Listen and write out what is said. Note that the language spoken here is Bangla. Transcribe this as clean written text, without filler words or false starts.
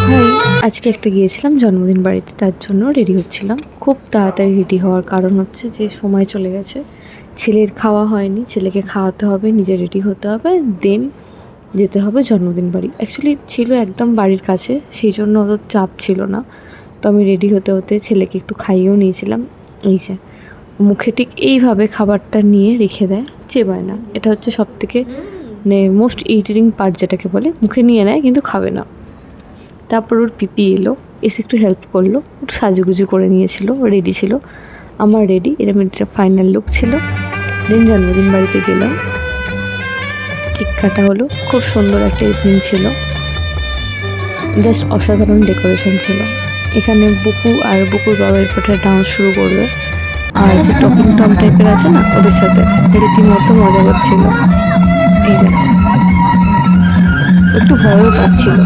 ভাই, আজকে একটা গিয়েছিলাম জন্মদিন বাড়িতে, তার জন্য রেডি হচ্ছিলাম। খুব তাড়াতাড়ি রেডি হওয়ার কারণ হচ্ছে যে সময় চলে গেছে, ছেলের খাওয়া হয়নি, ছেলেকে খাওয়াতে হবে, নিজে রেডি হতে হবে, দেন যেতে হবে জন্মদিন বাড়ি। অ্যাকচুয়ালি ছিল একদম বাড়ির কাছে, সেই জন্য অত চাপ ছিল না। তো আমি রেডি হতে হতে ছেলেকে একটু খাইয়েও নিয়েছিলাম। এই যে মুখে ঠিক এইভাবে খাবারটা নিয়ে রেখে দেয়, চেবায় না। এটা হচ্ছে সব থেকে মানে মোস্ট ইরিটেটিং পার্ট, যেটাকে বলে মুখে নিয়ে নেয় কিন্তু খাবে না। তারপর ওর পিপি এলো, এসে একটু হেল্প করলো, একটু সাজুগুজু করে নিয়েছিল, রেডি ছিল। আমার রেডি, এরকম একটা ফাইনাল লুক ছিল। দেন জন্মদিন বাড়িতে গেলাম, কেক কাটা হলো, খুব সুন্দর একটা ইভিনিং ছিল। জাস্ট অসাধারণ ডেকোরেশন ছিল। এখানে বুকু আর বুকুর বাবা এরপরে ডান্স শুরু করবে, আর যে টকিং টম টাইপের আছে না, ওদের সাথে রীতিমতো মজা করছিল। এই দেখো, একটু ভয়ও পাচ্ছিল।